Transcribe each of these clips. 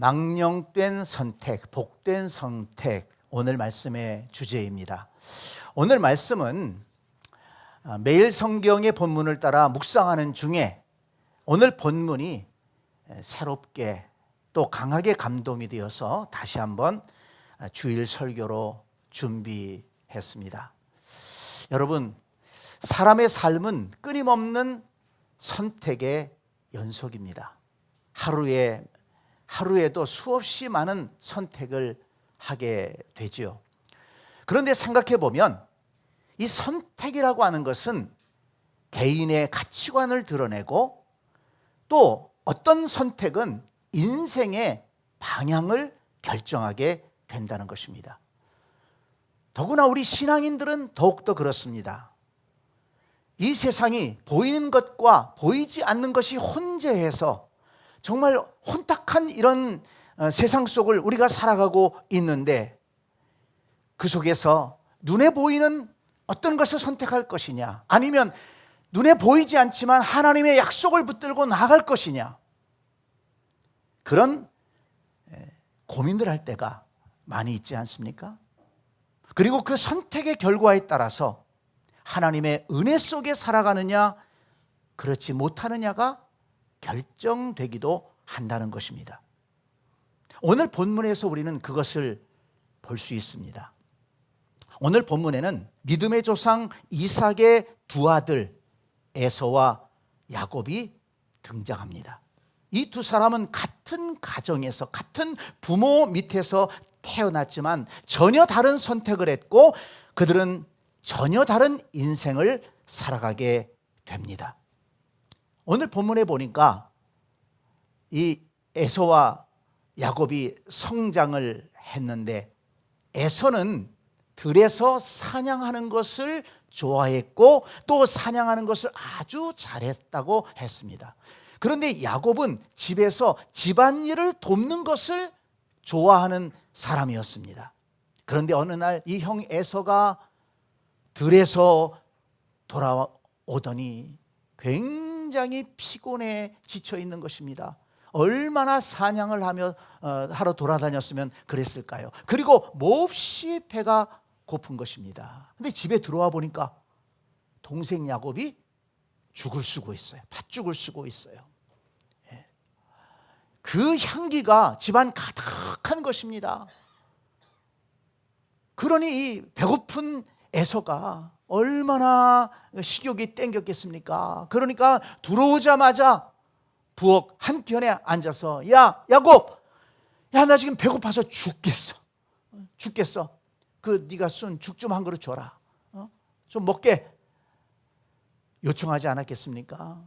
망령된 선택, 복된 선택, 오늘 말씀의 주제입니다. 오늘 말씀은 매일 성경의 본문을 따라 묵상하는 중에 오늘 본문이 새롭게 또 강하게 감동이 되어서 다시 한번 주일 설교로 준비했습니다. 여러분, 사람의 삶은 끊임없는 선택의 연속입니다. 하루에도 수없이 많은 선택을 하게 되지요. 그런데 생각해 보면 이 선택이라고 하는 것은 개인의 가치관을 드러내고 또 어떤 선택은 인생의 방향을 결정하게 된다는 것입니다. 더구나 우리 신앙인들은 더욱더 그렇습니다. 이 세상이 보이는 것과 보이지 않는 것이 혼재해서 정말 혼탁한 이런 세상 속을 우리가 살아가고 있는데, 그 속에서 눈에 보이는 어떤 것을 선택할 것이냐, 아니면 눈에 보이지 않지만 하나님의 약속을 붙들고 나아갈 것이냐, 그런 고민들 할 때가 많이 있지 않습니까? 그리고 그 선택의 결과에 따라서 하나님의 은혜 속에 살아가느냐 그렇지 못하느냐가 결정되기도 한다는 것입니다. 오늘 본문에서 우리는 그것을 볼 수 있습니다. 오늘 본문에는 믿음의 조상 이삭의 두 아들 에서와 야곱이 등장합니다. 이 두 사람은 같은 가정에서 같은 부모 밑에서 태어났지만 전혀 다른 선택을 했고 그들은 전혀 다른 인생을 살아가게 됩니다. 오늘 본문에 보니까 이 에서와 야곱이 성장을 했는데, 에서는 들에서 사냥하는 것을 좋아했고 또 사냥하는 것을 아주 잘했다고 했습니다. 그런데 야곱은 집에서 집안일을 돕는 것을 좋아하는 사람이었습니다. 그런데 어느 날 이 형 에서가 들에서 돌아오더니 굉장히 피곤해 지쳐 있는 것입니다. 얼마나 사냥을 하러 돌아다녔으면 그랬을까요? 그리고 몹시 배가 고픈 것입니다. 근데 집에 들어와 보니까 동생 야곱이 죽을 쓰고 있어요. 팥죽을 쓰고 있어요. 그 향기가 집안 가득한 것입니다. 그러니 이 배고픈 에서가 얼마나 식욕이 땡겼겠습니까? 그러니까 들어오자마자 부엌 한편에 앉아서, 야 야곱, 야 나 지금 배고파서 죽겠어. 그 네가 쓴 죽 좀 한 그릇 줘라. 좀 먹게 요청하지 않았겠습니까?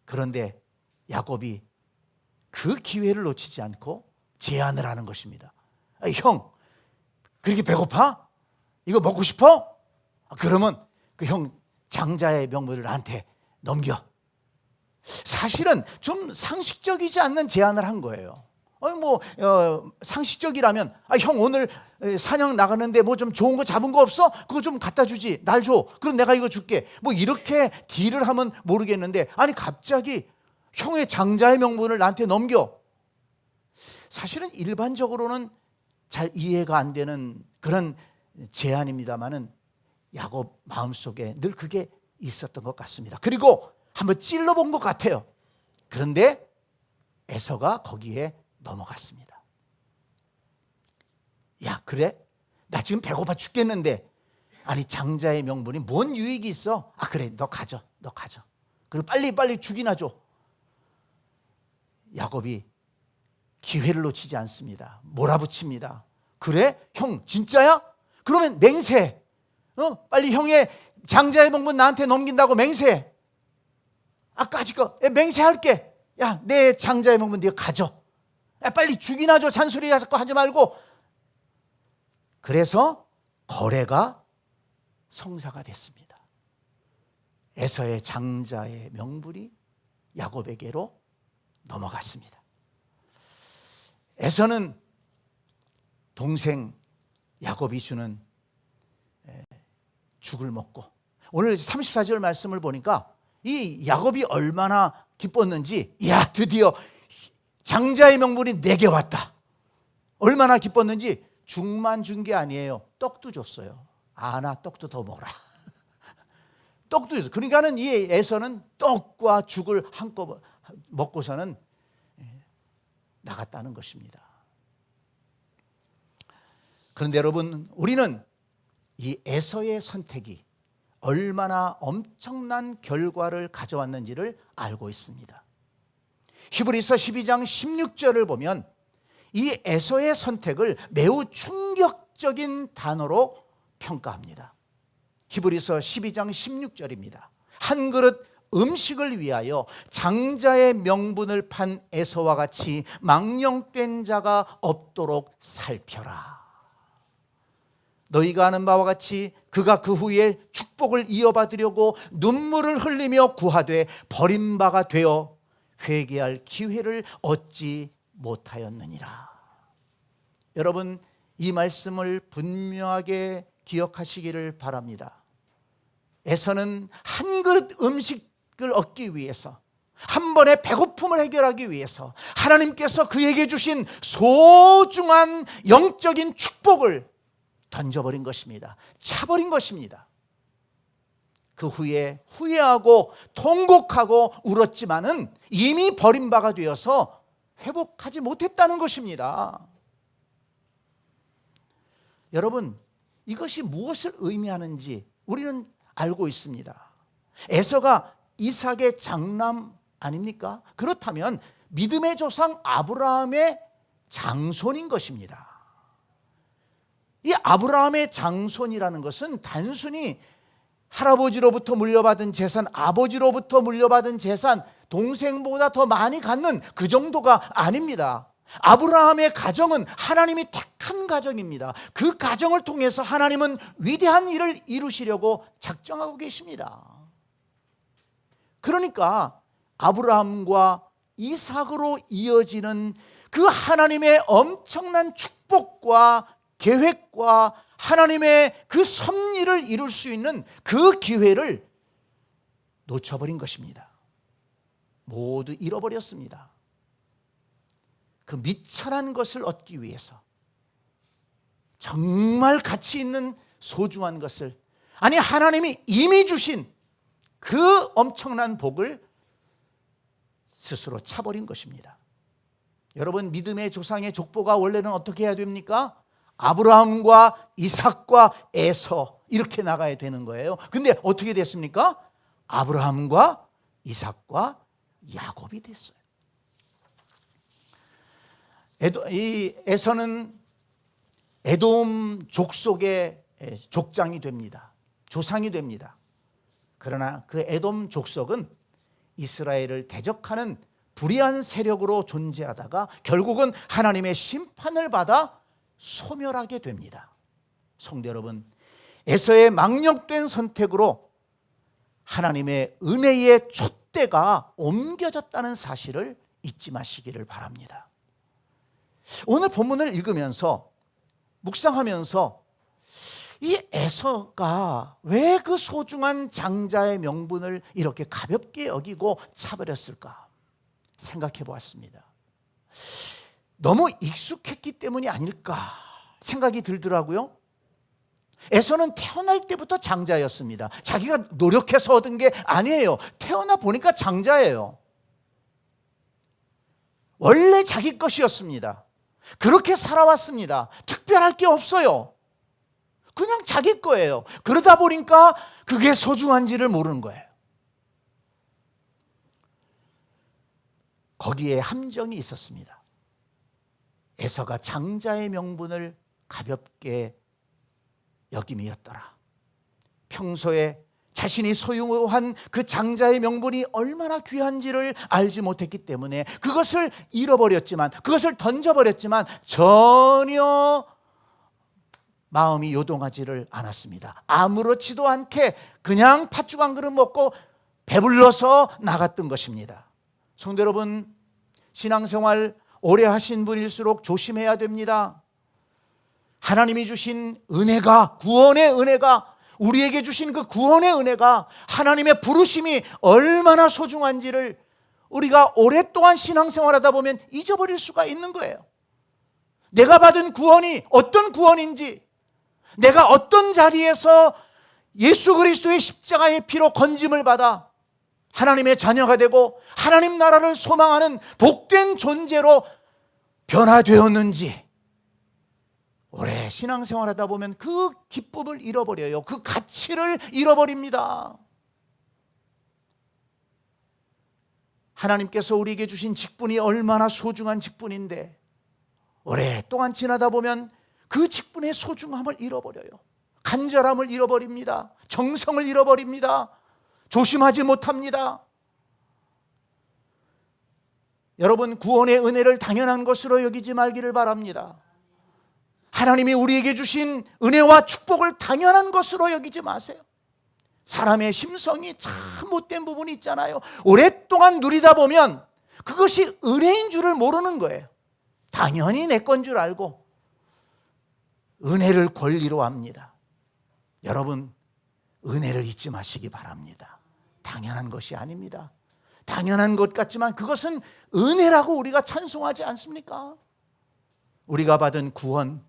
그런데 야곱이 그 기회를 놓치지 않고 제안을 하는 것입니다. 형, 그렇게 배고파? 이거 먹고 싶어? 그러면 그 형 장자의 명분을 나한테 넘겨. 사실은 좀 상식적이지 않는 제안을 한 거예요. 상식적이라면, 형 오늘 사냥 나가는데 뭐 좀 좋은 거 잡은 거 없어? 그거 좀 갖다 주지. 날 줘. 그럼 내가 이거 줄게. 뭐 이렇게 딜을 하면 모르겠는데, 아니 갑자기 형의 장자의 명분을 나한테 넘겨. 사실은 일반적으로는 잘 이해가 안 되는 그런 제안입니다만은 야곱 마음속에 늘 그게 있었던 것 같습니다. 그리고 한번 찔러본 것 같아요. 그런데 에서가 거기에 넘어갔습니다. 야, 그래? 나 지금 배고파 죽겠는데, 아니 장자의 명분이 뭔 유익이 있어? 그래, 너 가져. 그리고 빨리 죽이나 줘. 야곱이 기회를 놓치지 않습니다. 몰아붙입니다. 그래? 형 진짜야? 그러면 맹세해. 빨리 형의 장자의 명분 나한테 넘긴다고 맹세해. 아까지 거 맹세할게. 야, 내 장자의 명분 네가 가져. 야, 빨리 죽이나 줘. 잔소리 하지 말고. 그래서 거래가 성사가 됐습니다. 에서의 장자의 명분이 야곱에게로 넘어갔습니다. 에서는 동생 야곱이 주는 죽을 먹고, 오늘 34절 말씀을 보니까 이 야곱이 얼마나 기뻤는지, 야 드디어 장자의 명분이 내게 왔다. 얼마나 기뻤는지 죽만 준 게 아니에요. 떡도 줬어요. 나 떡도 더 먹어라. 떡도 줬어요. 그러니까는 이 에서는 떡과 죽을 한꺼번에 먹고서는 나갔다는 것입니다. 그런데 여러분, 우리는 이 에서의 선택이 얼마나 엄청난 결과를 가져왔는지를 알고 있습니다. 히브리서 12장 16절을 보면 이 에서의 선택을 매우 충격적인 단어로 평가합니다. 히브리서 12장 16절입니다. 한 그릇 음식을 위하여 장자의 명분을 판 에서와 같이 망령된 자가 없도록 살펴라. 너희가 아는 바와 같이 그가 그 후에 축복을 이어받으려고 눈물을 흘리며 구하되 버림바가 되어 회개할 기회를 얻지 못하였느니라. 여러분, 이 말씀을 분명하게 기억하시기를 바랍니다. 에서는 한 그릇 음식을 얻기 위해서, 한 번의 배고픔을 해결하기 위해서 하나님께서 그에게 주신 소중한 영적인 축복을 던져버린 것입니다. 차버린 것입니다. 그 후에 후회하고 통곡하고 울었지만은 이미 버림바가 되어서 회복하지 못했다는 것입니다. 여러분, 이것이 무엇을 의미하는지 우리는 알고 있습니다. 에서가 이삭의 장남 아닙니까? 그렇다면 믿음의 조상 아브라함의 장손인 것입니다. 이 아브라함의 장손이라는 것은 단순히 할아버지로부터 물려받은 재산, 아버지로부터 물려받은 재산, 동생보다 더 많이 갖는 그 정도가 아닙니다. 아브라함의 가정은 하나님이 택한 가정입니다. 그 가정을 통해서 하나님은 위대한 일을 이루시려고 작정하고 계십니다. 그러니까 아브라함과 이삭으로 이어지는 그 하나님의 엄청난 축복과 계획과 하나님의 그 섭리를 이룰 수 있는 그 기회를 놓쳐버린 것입니다. 모두 잃어버렸습니다. 그 미천한 것을 얻기 위해서, 정말 가치 있는 소중한 것을, 아니 하나님이 이미 주신 그 엄청난 복을 스스로 차버린 것입니다. 여러분, 믿음의 조상의 족보가 원래는 어떻게 해야 됩니까? 아브라함과 이삭과 에서 이렇게 나가야 되는 거예요. 근데 어떻게 됐습니까? 아브라함과 이삭과 야곱이 됐어요. 이 에서는 에돔 족속의 족장이 됩니다. 조상이 됩니다. 그러나 그 에돔 족속은 이스라엘을 대적하는 불의한 세력으로 존재하다가 결국은 하나님의 심판을 받아 소멸하게 됩니다. 성도 여러분, 에서의 망령된 선택으로 하나님의 은혜의 촛대가 옮겨졌다는 사실을 잊지 마시기를 바랍니다. 오늘 본문을 읽으면서 묵상하면서 이 에서가 왜 그 소중한 장자의 명분을 이렇게 가볍게 여기고 차버렸을까 생각해 보았습니다. 너무 익숙했기 때문이 아닐까 생각이 들더라고요. 에서는 태어날 때부터 장자였습니다. 자기가 노력해서 얻은 게 아니에요. 태어나 보니까 장자예요. 원래 자기 것이었습니다. 그렇게 살아왔습니다. 특별할 게 없어요. 그냥 자기 거예요. 그러다 보니까 그게 소중한지를 모르는 거예요. 거기에 함정이 있었습니다. 에서가 장자의 명분을 가볍게 여김이었더라. 평소에 자신이 소유한 그 장자의 명분이 얼마나 귀한지를 알지 못했기 때문에 그것을 잃어버렸지만, 그것을 던져버렸지만 전혀 마음이 요동하지를 않았습니다. 아무렇지도 않게 그냥 팥죽 한 그릇 먹고 배불러서 나갔던 것입니다. 성도 여러분, 신앙생활 오래 하신 분일수록 조심해야 됩니다. 하나님이 주신 은혜가, 구원의 은혜가, 우리에게 주신 그 구원의 은혜가, 하나님의 부르심이 얼마나 소중한지를 우리가 오랫동안 신앙생활하다 보면 잊어버릴 수가 있는 거예요. 내가 받은 구원이 어떤 구원인지, 내가 어떤 자리에서 예수 그리스도의 십자가의 피로 건짐을 받아 하나님의 자녀가 되고 하나님 나라를 소망하는 복된 존재로 변화되었는지, 오래 신앙생활하다 보면 그 기쁨을 잃어버려요. 그 가치를 잃어버립니다. 하나님께서 우리에게 주신 직분이 얼마나 소중한 직분인데 오랫동안 지나다 보면 그 직분의 소중함을 잃어버려요. 간절함을 잃어버립니다. 정성을 잃어버립니다. 조심하지 못합니다. 여러분, 구원의 은혜를 당연한 것으로 여기지 말기를 바랍니다. 하나님이 우리에게 주신 은혜와 축복을 당연한 것으로 여기지 마세요. 사람의 심성이 참 못된 부분이 있잖아요. 오랫동안 누리다 보면 그것이 은혜인 줄을 모르는 거예요. 당연히 내 건 줄 알고 은혜를 권리로 합니다. 여러분, 은혜를 잊지 마시기 바랍니다. 당연한 것이 아닙니다. 당연한 것 같지만 그것은 은혜라고 우리가 찬송하지 않습니까? 우리가 받은 구원,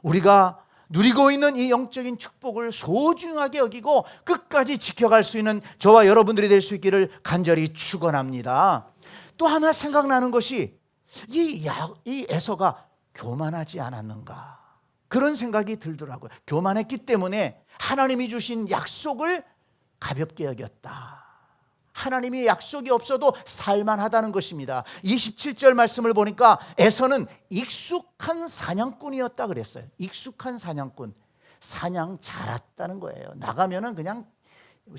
우리가 누리고 있는 이 영적인 축복을 소중하게 여기고 끝까지 지켜갈 수 있는 저와 여러분들이 될 수 있기를 간절히 축원합니다. 또 하나 생각나는 것이 이 에서가 교만하지 않았는가, 그런 생각이 들더라고요. 교만했기 때문에 하나님이 주신 약속을 가볍게 여겼다. 하나님이 약속이 없어도 살만하다는 것입니다. 27절 말씀을 보니까 에서는 익숙한 사냥꾼이었다 그랬어요. 익숙한 사냥꾼, 사냥 잘했다는 거예요. 나가면은 그냥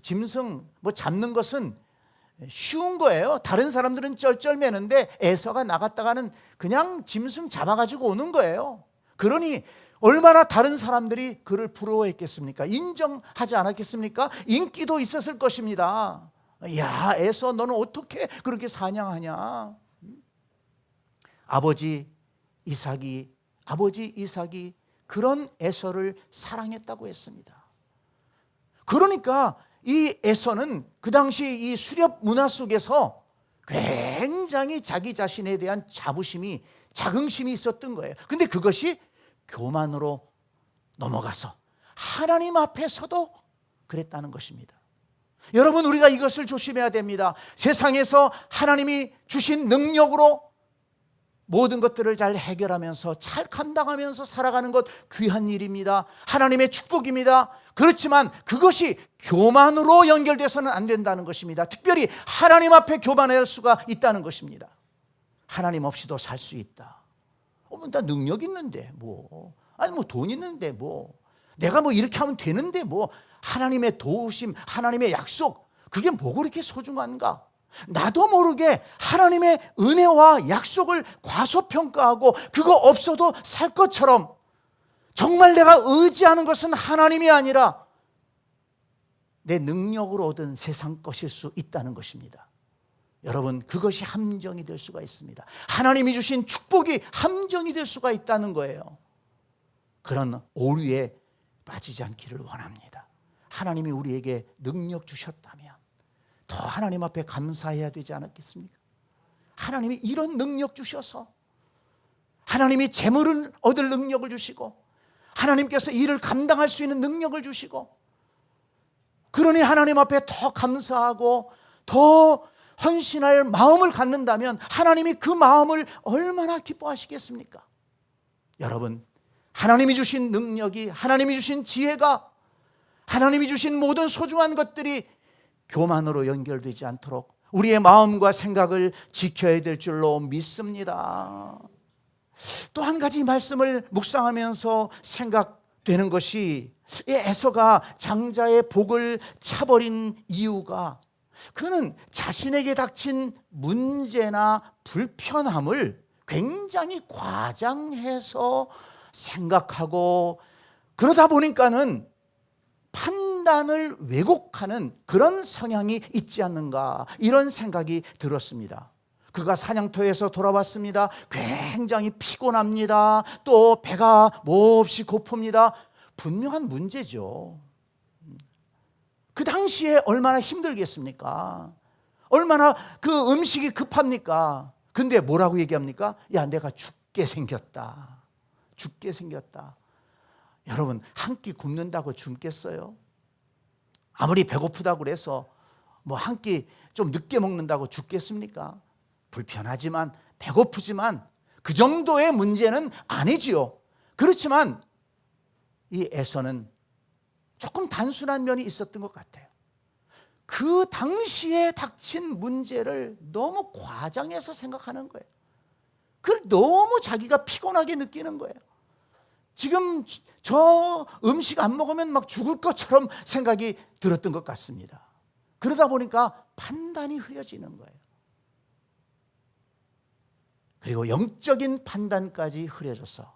짐승 잡는 것은 쉬운 거예요. 다른 사람들은 쩔쩔매는데 에서가 나갔다가는 그냥 짐승 잡아가지고 오는 거예요. 그러니 얼마나 다른 사람들이 그를 부러워했겠습니까? 인정하지 않았겠습니까? 인기도 있었을 것입니다. 야, 에서 너는 어떻게 그렇게 사냥하냐? 아버지 이삭이 그런 에서를 사랑했다고 했습니다. 그러니까 이 에서는 그 당시 이 수렵 문화 속에서 굉장히 자기 자신에 대한 자긍심이 있었던 거예요. 근데 그것이 교만으로 넘어가서 하나님 앞에서도 그랬다는 것입니다. 여러분, 우리가 이것을 조심해야 됩니다. 세상에서 하나님이 주신 능력으로 모든 것들을 잘 해결하면서 잘 감당하면서 살아가는 것 귀한 일입니다. 하나님의 축복입니다. 그렇지만 그것이 교만으로 연결돼서는 안 된다는 것입니다. 특별히 하나님 앞에 교만할 수가 있다는 것입니다. 하나님 없이도 살 수 있다. 나 능력 있는데 돈 있는데 내가 이렇게 하면 되는데 하나님의 도우심, 하나님의 약속, 그게 뭐가 그렇게 소중한가? 나도 모르게 하나님의 은혜와 약속을 과소평가하고 그거 없어도 살 것처럼, 정말 내가 의지하는 것은 하나님이 아니라 내 능력으로 얻은 세상 것일 수 있다는 것입니다. 여러분, 그것이 함정이 될 수가 있습니다. 하나님이 주신 축복이 함정이 될 수가 있다는 거예요. 그런 오류에 빠지지 않기를 원합니다. 하나님이 우리에게 능력 주셨다면 더 하나님 앞에 감사해야 되지 않았겠습니까? 하나님이 이런 능력 주셔서, 하나님이 재물을 얻을 능력을 주시고 하나님께서 일을 감당할 수 있는 능력을 주시고, 그러니 하나님 앞에 더 감사하고 더 헌신할 마음을 갖는다면 하나님이 그 마음을 얼마나 기뻐하시겠습니까? 여러분, 하나님이 주신 능력이, 하나님이 주신 지혜가, 하나님이 주신 모든 소중한 것들이 교만으로 연결되지 않도록 우리의 마음과 생각을 지켜야 될 줄로 믿습니다. 또 한 가지 말씀을 묵상하면서 생각되는 것이, 에서가 장자의 복을 차버린 이유가, 그는 자신에게 닥친 문제나 불편함을 굉장히 과장해서 생각하고, 그러다 보니까는 판단을 왜곡하는 그런 성향이 있지 않는가, 이런 생각이 들었습니다. 그가 사냥터에서 돌아왔습니다. 굉장히 피곤합니다. 또 배가 몹시 고픕니다. 분명한 문제죠. 그 당시에 얼마나 힘들겠습니까? 얼마나 그 음식이 급합니까? 근데 뭐라고 얘기합니까? 야, 내가 죽게 생겼다. 죽게 생겼다. 여러분, 한 끼 굶는다고 죽겠어요? 아무리 배고프다고 그래서 뭐 한 끼 좀 늦게 먹는다고 죽겠습니까? 불편하지만, 배고프지만 그 정도의 문제는 아니지요. 그렇지만 이 에서는 조금 단순한 면이 있었던 것 같아요. 그 당시에 닥친 문제를 너무 과장해서 생각하는 거예요. 그걸 너무 자기가 피곤하게 느끼는 거예요. 지금 저 음식 안 먹으면 막 죽을 것처럼 생각이 들었던 것 같습니다. 그러다 보니까 판단이 흐려지는 거예요. 그리고 영적인 판단까지 흐려져서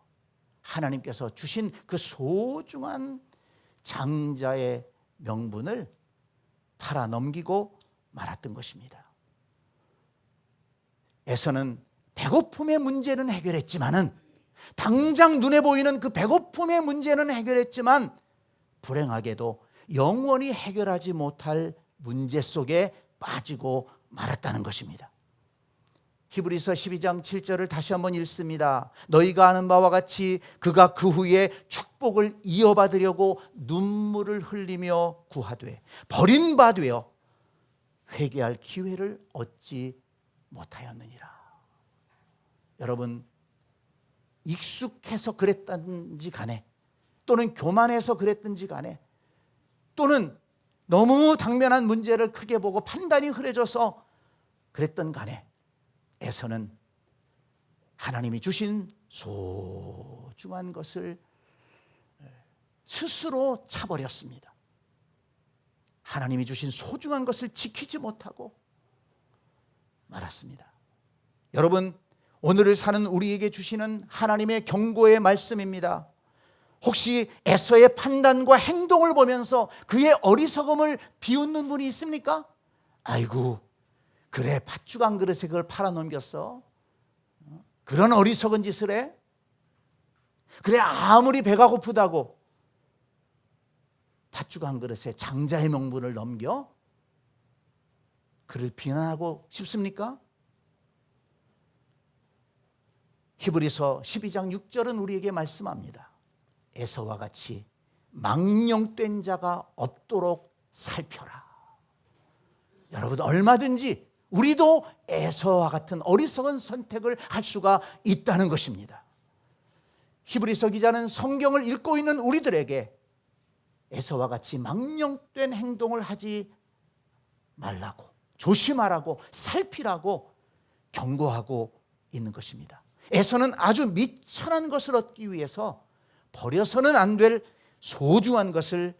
하나님께서 주신 그 소중한 장자의 명분을 팔아넘기고 말았던 것입니다. 에서는 배고픔의 문제는 해결했지만은, 당장 눈에 보이는 그 배고픔의 문제는 해결했지만, 불행하게도 영원히 해결하지 못할 문제 속에 빠지고 말았다는 것입니다. 히브리서 12장 7절을 다시 한번 읽습니다. 너희가 아는 바와 같이 그가 그 후에 축복을 이어받으려고 눈물을 흘리며 구하되 버린 바 되어 회개할 기회를 얻지 못하였느니라. 여러분, 익숙해서 그랬든지 간에, 또는 교만해서 그랬든지 간에, 또는 너무 당면한 문제를 크게 보고 판단이 흐려져서 그랬던 간에, 에서는 하나님이 주신 소중한 것을 스스로 차버렸습니다. 하나님이 주신 소중한 것을 지키지 못하고 말았습니다. 여러분, 오늘을 사는 우리에게 주시는 하나님의 경고의 말씀입니다. 혹시 에서의 판단과 행동을 보면서 그의 어리석음을 비웃는 분이 있습니까? 아이고, 그래, 팥죽 한 그릇에 그걸 팔아넘겼어? 그런 어리석은 짓을 해? 그래, 아무리 배가 고프다고 팥죽 한 그릇에 장자의 명분을 넘겨? 그를 비난하고 싶습니까? 히브리서 12장 6절은 우리에게 말씀합니다. 에서와 같이 망령된 자가 없도록 살펴라. 여러분, 얼마든지 우리도 에서와 같은 어리석은 선택을 할 수가 있다는 것입니다. 히브리서 기자는 성경을 읽고 있는 우리들에게 에서와 같이 망령된 행동을 하지 말라고, 조심하라고, 살피라고 경고하고 있는 것입니다. 에서는 아주 미천한 것을 얻기 위해서 버려서는 안 될 소중한 것을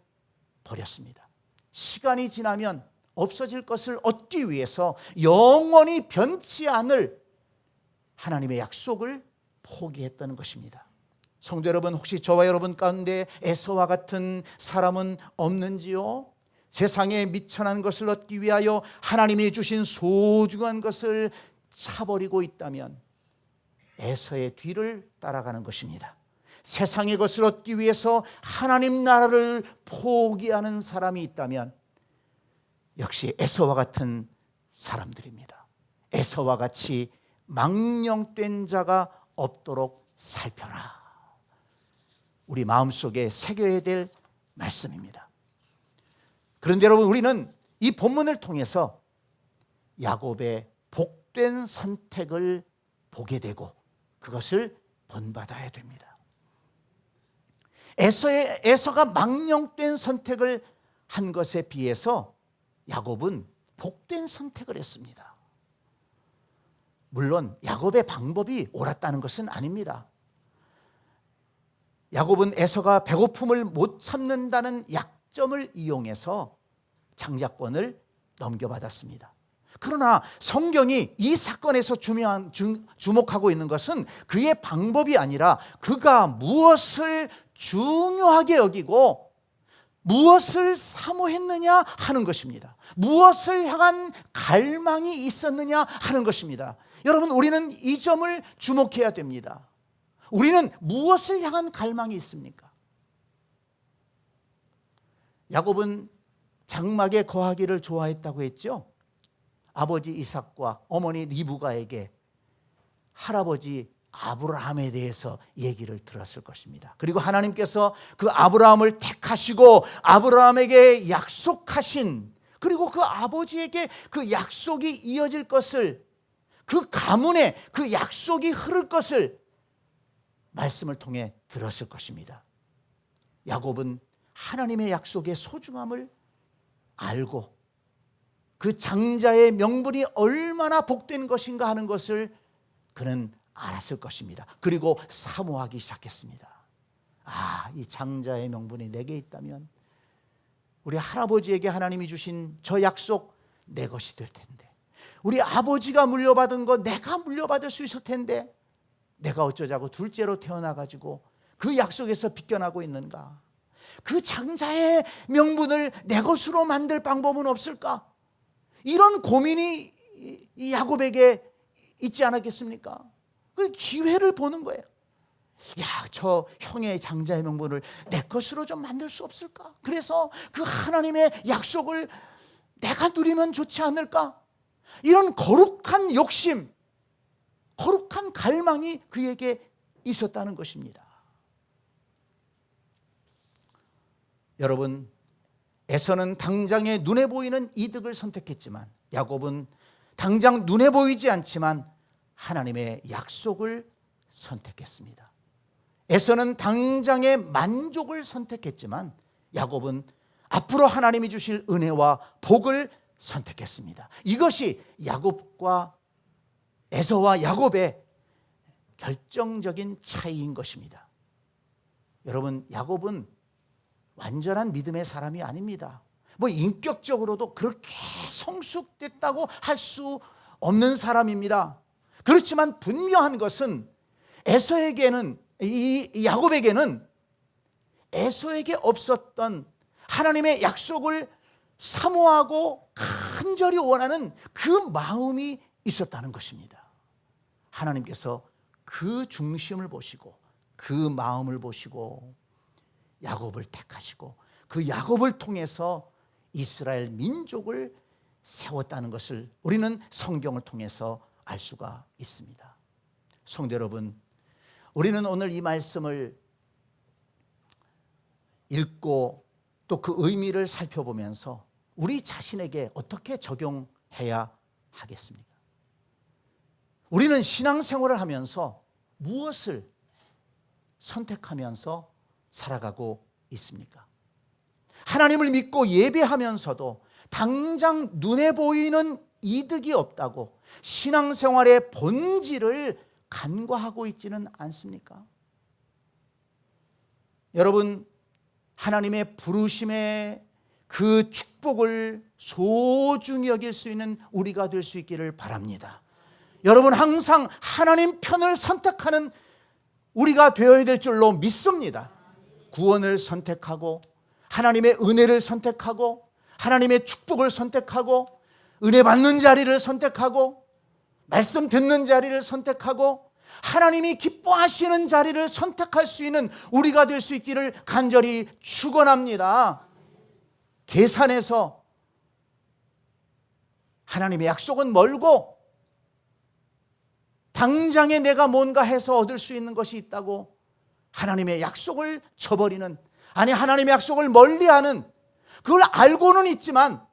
버렸습니다. 시간이 지나면 없어질 것을 얻기 위해서 영원히 변치 않을 하나님의 약속을 포기했다는 것입니다. 성도 여러분, 혹시 저와 여러분 가운데 에서와 같은 사람은 없는지요? 세상에 미천한 것을 얻기 위하여 하나님이 주신 소중한 것을 차버리고 있다면 에서의 뒤를 따라가는 것입니다. 세상의 것을 얻기 위해서 하나님 나라를 포기하는 사람이 있다면 역시 에서와 같은 사람들입니다. 에서와 같이 망령된 자가 없도록 살펴라. 우리 마음속에 새겨야 될 말씀입니다. 그런데 여러분, 우리는 이 본문을 통해서 야곱의 복된 선택을 보게 되고 그것을 본받아야 됩니다. 에서가 망령된 선택을 한 것에 비해서 야곱은 복된 선택을 했습니다. 물론 야곱의 방법이 옳았다는 것은 아닙니다. 야곱은 에서가 배고픔을 못 참는다는 약점을 이용해서 장자권을 넘겨받았습니다. 그러나 성경이 이 사건에서 주목하고 있는 것은 그의 방법이 아니라 그가 무엇을 중요하게 여기고 무엇을 사모했느냐 하는 것입니다. 무엇을 향한 갈망이 있었느냐 하는 것입니다. 여러분, 우리는 이 점을 주목해야 됩니다. 우리는 무엇을 향한 갈망이 있습니까? 야곱은 장막에 거하기를 좋아했다고 했죠. 아버지 이삭과 어머니 리브가에게 할아버지 아브라함에 대해서 얘기를 들었을 것입니다. 그리고 하나님께서 그 아브라함을 택하시고 아브라함에게 약속하신, 그리고 그 아버지에게 그 약속이 이어질 것을, 그 가문에 그 약속이 흐를 것을 말씀을 통해 들었을 것입니다. 야곱은 하나님의 약속의 소중함을 알고 그 장자의 명분이 얼마나 복된 것인가 하는 것을 그는 알았을 것입니다. 그리고 사모하기 시작했습니다. 이 장자의 명분이 내게 있다면 우리 할아버지에게 하나님이 주신 저 약속 내 것이 될 텐데, 우리 아버지가 물려받은 거 내가 물려받을 수 있을 텐데, 내가 어쩌자고 둘째로 태어나가지고 그 약속에서 비껴나고 있는가? 그 장자의 명분을 내 것으로 만들 방법은 없을까? 이런 고민이 이 야곱에게 있지 않았겠습니까? 그 기회를 보는 거예요. 저 형의 장자의 명분을 내 것으로 좀 만들 수 없을까? 그래서 그 하나님의 약속을 내가 누리면 좋지 않을까? 이런 거룩한 욕심, 거룩한 갈망이 그에게 있었다는 것입니다. 여러분, 에서는 당장에 눈에 보이는 이득을 선택했지만 야곱은 당장 눈에 보이지 않지만 하나님의 약속을 선택했습니다. 에서는 당장의 만족을 선택했지만 야곱은 앞으로 하나님이 주실 은혜와 복을 선택했습니다. 이것이 야곱과 에서와 야곱의 결정적인 차이인 것입니다. 여러분, 야곱은 완전한 믿음의 사람이 아닙니다. 인격적으로도 그렇게 성숙됐다고 할 수 없는 사람입니다. 그렇지만 분명한 것은 에서에게는, 이 야곱에게는 에서에게 없었던 하나님의 약속을 사모하고 간절히 원하는 그 마음이 있었다는 것입니다. 하나님께서 그 중심을 보시고 그 마음을 보시고 야곱을 택하시고 그 야곱을 통해서 이스라엘 민족을 세웠다는 것을 우리는 성경을 통해서 알 수가 있습니다. 성도 여러분, 우리는 오늘 이 말씀을 읽고 또 그 의미를 살펴보면서 우리 자신에게 어떻게 적용해야 하겠습니까? 우리는 신앙생활을 하면서 무엇을 선택하면서 살아가고 있습니까? 하나님을 믿고 예배하면서도 당장 눈에 보이는 이득이 없다고 신앙생활의 본질을 간과하고 있지는 않습니까? 여러분, 하나님의 부르심의 그 축복을 소중히 여길 수 있는 우리가 될 수 있기를 바랍니다. 여러분, 항상 하나님 편을 선택하는 우리가 되어야 될 줄로 믿습니다. 구원을 선택하고 하나님의 은혜를 선택하고 하나님의 축복을 선택하고 은혜 받는 자리를 선택하고 말씀 듣는 자리를 선택하고 하나님이 기뻐하시는 자리를 선택할 수 있는 우리가 될 수 있기를 간절히 축원합니다. 계산해서 하나님의 약속은 멀고 당장에 내가 뭔가 해서 얻을 수 있는 것이 있다고 하나님의 약속을 저버리는, 아니 하나님의 약속을 멀리하는, 그걸 알고는 있지만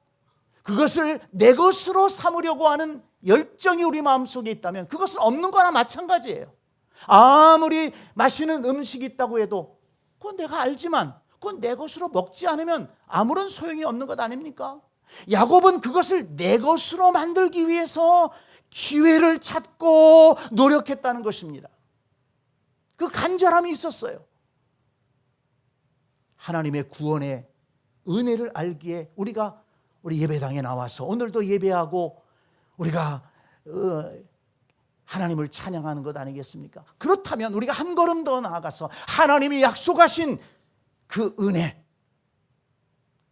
그것을 내 것으로 삼으려고 하는 열정이 우리 마음속에 있다면 그것은 없는 거나 마찬가지예요. 아무리 맛있는 음식이 있다고 해도 그건 내가 알지만 그건 내 것으로 먹지 않으면 아무런 소용이 없는 것 아닙니까? 야곱은 그것을 내 것으로 만들기 위해서 기회를 찾고 노력했다는 것입니다. 그 간절함이 있었어요. 하나님의 구원의 은혜를 알기에 우리가 우리 예배당에 나와서 오늘도 예배하고 우리가 하나님을 찬양하는 것 아니겠습니까? 그렇다면 우리가 한 걸음 더 나아가서 하나님이 약속하신 그 은혜,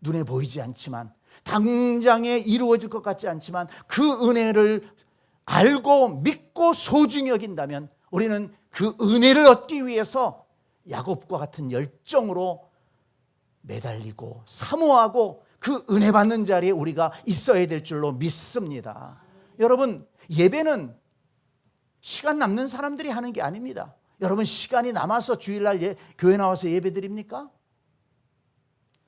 눈에 보이지 않지만 당장에 이루어질 것 같지 않지만 그 은혜를 알고 믿고 소중히 여긴다면 우리는 그 은혜를 얻기 위해서 야곱과 같은 열정으로 매달리고 사모하고 그 은혜 받는 자리에 우리가 있어야 될 줄로 믿습니다. 여러분, 예배는 시간 남는 사람들이 하는 게 아닙니다. 여러분, 시간이 남아서 주일날 교회 나와서 예배 드립니까?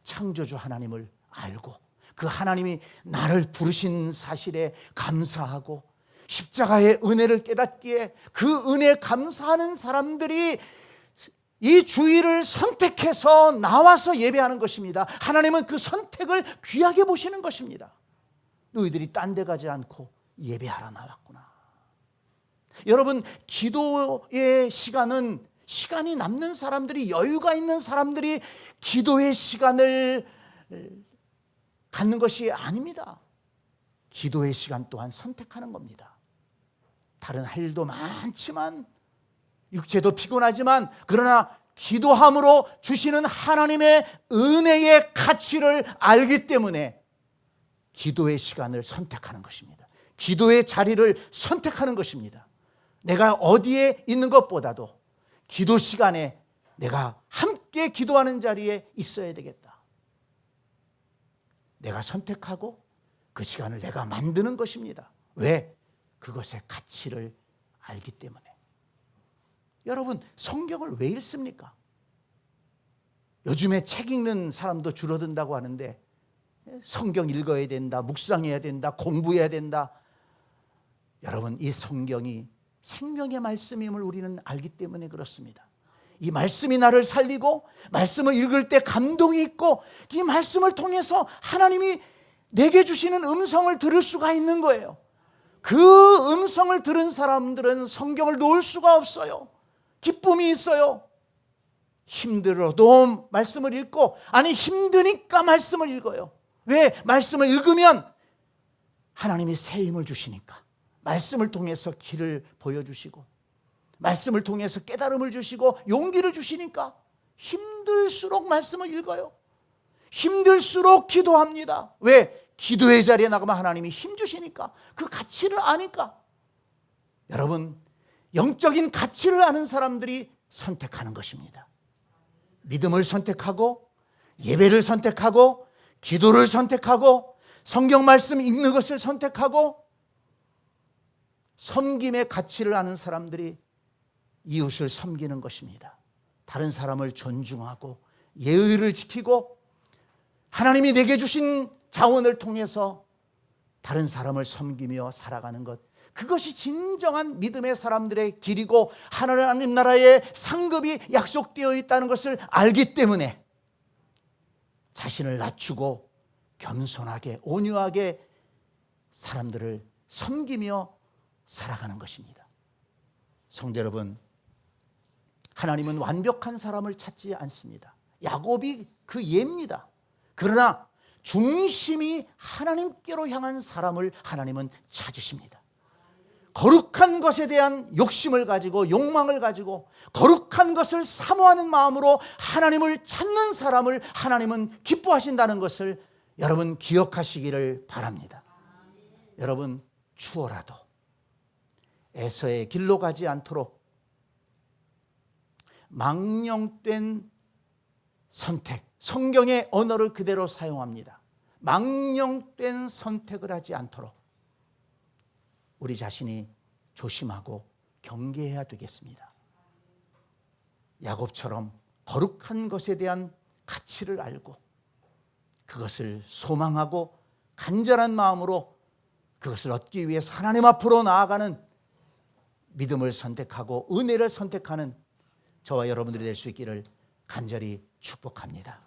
창조주 하나님을 알고 그 하나님이 나를 부르신 사실에 감사하고 십자가의 은혜를 깨닫기에 그 은혜에 감사하는 사람들이 이 주일을 선택해서 나와서 예배하는 것입니다. 하나님은 그 선택을 귀하게 보시는 것입니다. 너희들이 딴 데 가지 않고 예배하러 나왔구나. 여러분, 기도의 시간은 시간이 남는 사람들이, 여유가 있는 사람들이 기도의 시간을 갖는 것이 아닙니다. 기도의 시간 또한 선택하는 겁니다. 다른 할 일도 많지만, 육체도 피곤하지만, 그러나 기도함으로 주시는 하나님의 은혜의 가치를 알기 때문에 기도의 시간을 선택하는 것입니다. 기도의 자리를 선택하는 것입니다. 내가 어디에 있는 것보다도 기도 시간에 내가 함께 기도하는 자리에 있어야 되겠다. 내가 선택하고 그 시간을 내가 만드는 것입니다. 왜? 그것의 가치를 알기 때문에. 여러분, 성경을 왜 읽습니까? 요즘에 책 읽는 사람도 줄어든다고 하는데 성경 읽어야 된다, 묵상해야 된다, 공부해야 된다. 여러분, 이 성경이 생명의 말씀임을 우리는 알기 때문에 그렇습니다. 이 말씀이 나를 살리고 말씀을 읽을 때 감동이 있고 이 말씀을 통해서 하나님이 내게 주시는 음성을 들을 수가 있는 거예요. 그 음성을 들은 사람들은 성경을 놓을 수가 없어요. 기쁨이 있어요. 힘들어도 말씀을 읽고, 아니 힘드니까 말씀을 읽어요. 왜? 말씀을 읽으면 하나님이 새 힘을 주시니까. 말씀을 통해서 길을 보여주시고 말씀을 통해서 깨달음을 주시고 용기를 주시니까 힘들수록 말씀을 읽어요. 힘들수록 기도합니다. 왜? 기도의 자리에 나가면 하나님이 힘 주시니까, 그 가치를 아니까. 여러분, 영적인 가치를 아는 사람들이 선택하는 것입니다. 믿음을 선택하고 예배를 선택하고 기도를 선택하고 성경 말씀 읽는 것을 선택하고 섬김의 가치를 아는 사람들이 이웃을 섬기는 것입니다. 다른 사람을 존중하고 예의를 지키고 하나님이 내게 주신 자원을 통해서 다른 사람을 섬기며 살아가는 것, 그것이 진정한 믿음의 사람들의 길이고 하나님 나라의 상급이 약속되어 있다는 것을 알기 때문에 자신을 낮추고 겸손하게 온유하게 사람들을 섬기며 살아가는 것입니다. 성도 여러분, 하나님은 완벽한 사람을 찾지 않습니다. 야곱이 그 예입니다. 그러나 중심이 하나님께로 향한 사람을 하나님은 찾으십니다. 거룩한 것에 대한 욕심을 가지고 욕망을 가지고 거룩한 것을 사모하는 마음으로 하나님을 찾는 사람을 하나님은 기뻐하신다는 것을 여러분 기억하시기를 바랍니다. 여러분, 추워라도 에서의 길로 가지 않도록 망령된 선택, 성경의 언어를 그대로 사용합니다. 망령된 선택을 하지 않도록 우리 자신이 조심하고 경계해야 되겠습니다. 야곱처럼 거룩한 것에 대한 가치를 알고 그것을 소망하고 간절한 마음으로 그것을 얻기 위해서 하나님 앞으로 나아가는 믿음을 선택하고 은혜를 선택하는 저와 여러분들이 될 수 있기를 간절히 축복합니다.